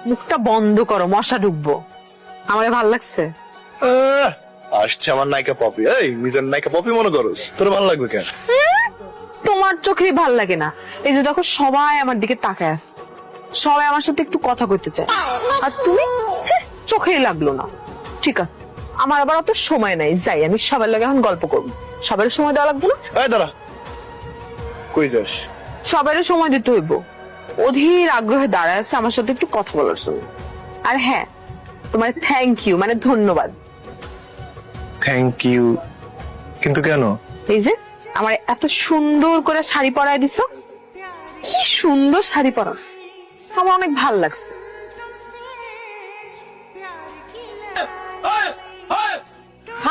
মুখটা বন্ধ করো, মশা ঢুকবো। আমারে ভাল লাগছে? আসছে আমার নায়িকা পপি। এই নিজের নায়িকা পপি মনে করো, তোর ভালো লাগবে কেন? তোমার চোখেই ভাল লাগে না? এই যে দেখো, সবাই আমার দিকে তাকায় আছে, সবাই আমার সাথে একটু কথা কইতে চায়, আর তুমি চোখেই লাগলো না। ঠিক আছে, আমার আবার অত সময় নাই, যাই আমি সবার লাগে এখন গল্প করবো। সবার সময় দেওয়া লাগবে না? এই দাঁড়া, কই যাস? সবার সময় দিতে হইব। অধীর আগ্রহে দাঁড়ায় আছে আমার সাথে একটু কথা বলার জন্য। আর হ্যাঁ, তোমার থ্যাংক ইউ মানে ধন্যবাদ। থ্যাংক ইউ কিন্তু কেন? এই যে আমার এত সুন্দর করে শাড়ি পরায় দিছো, কি সুন্দর শাড়ি পরা, আমার অনেক ভাল লাগছে।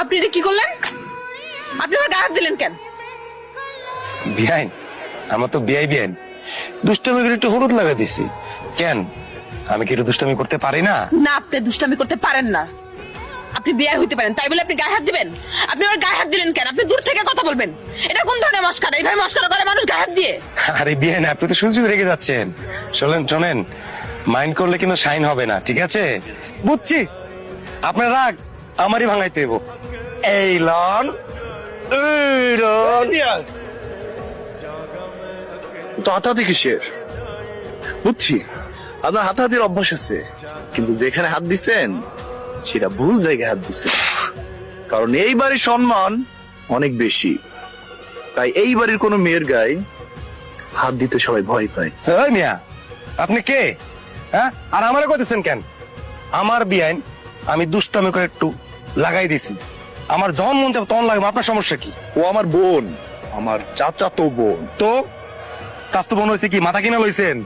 আপনি এটা কি করলেন? আপনি আমার গায়ে হাত দিলেন কেন? বিআইন, আমার তো বিআইন দুষ্টামি করে একটু হলুদ লাগা দিছি। কেন, আমি কি একটু দুষ্টামি করতে পারি না? না, আপনি দুষ্টামি করতে পারেন না। আপনি বিয়ে হইতে পারেন, তাই বলে আপনি গায়ে হাত দিবেন? আপনি আমার গায়ে হাত দিলেন কেন? আপনি দূর থেকে কথা বলবেন। এটা কোন ধরনের মস্কারা? এইভাবে মস্কারা করে মানুষ গায়ে হাত দিয়ে? আরে বিআইন, আপনি তো শুনছি রেগে যাচ্ছেন। শোনেন, মাইন্ড করলে কিন্তু শাইন হবে না, ঠিক আছে? বুঝছি, আপনার রাগ আমারই ভাঙাইতে হইব। এই লন, তো হাতাহাতি কিসের? বুঝছি আপনার হাতাহাতির অভ্যাস আছে, কিন্তু যেখানে হাত দিছেন সেটা ভুল জায়গায় হাত দিছেন। কারণ এই বাড়ির সম্মান অনেক বেশি, তাই এই বাড়ির কোনো মেয়ের গায়ে হাত দিতে সবাই ভয় পায়। এই মিয়া, আপনি কে? হ্যাঁ, আর আমারে কইতেছেন কেন? আমার বিআইন, আমি দুষ্টামি করে একটু লাগাই দিছি। আমার যখন মন চাবে তখন লাগবে, আপনার সমস্যা কি? ও আমার বোন, আমার চাচাতো বোন। তো স্বাস্থ্য বোন হয়েছে কি, মাথা কিনা লইছেন?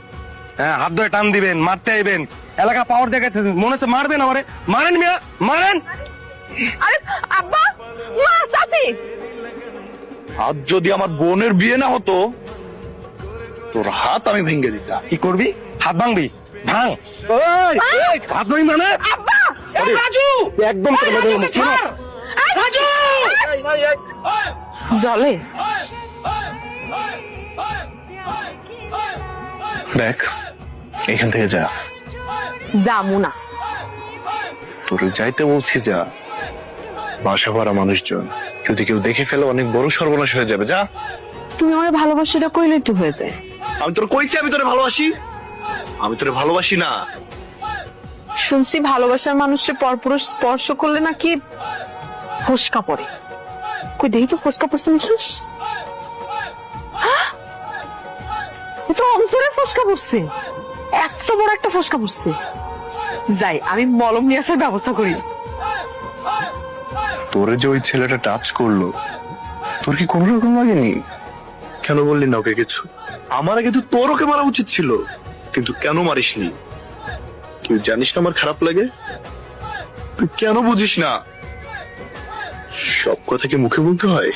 হ্যাঁ, হাত ধরে টান দিবেন, মারতে আইবেন, এলাকা পাওয়ার দেখাইতে মনে হচ্ছে মারবেন আমারে। মারেন মিয়া, মারেন। আরে আব্বা, মা, চাচি, আজ যদি আমার বোনের বিয়ে না হতো, তোর হাত আমি ভেঙে দিতাম। কি করবি? হাত ভাঙবি? ভাঙ। হাত ভাঙবি মানে? আব্বা, আরে, রাজু, একদম রাজু জলে দেখ, এখান থেকে যা। যামু না। তোর যাইতে বলছি যা। বাসা ভরা মানুষজন, যদি কেউ দেখে ফেলে অনেক বড় সর্বনাশ হয়ে যাবে। যা। তুমি আমার ভালোবাসাটা কইলে একটু হয়ে যায়। আমি তোর কইছি আমি তোরে ভালোবাসি? আমি তোরে ভালোবাসি না। শুনছি ভালোবাসার মানুষের পরপুরুষ স্পর্শ করলে নাকি ফসকা পড়ে। কই দেখি তো ফসকা পড়ছে নাকি? এটা অন্তরে ফসকা পড়ছে, এত বড় একটা ফসকা পড়ছে। যাই, আমি মলম নিয়ে আসার ব্যবস্থা করি। তোরে যে ওই ছেলেটা টাচ করলো, তোর কি কোনো রকম লাগেনি? কেন বললি না ওকে কিছু? আমার আগে তো তোর ওকে মারা উচিত ছিল, কিন্তু কেন মারিসনি? তুই জানিস না আমার খারাপ লাগে? তুই কেন বুঝিস না? সব কথা কি মুখে বলতে হয়?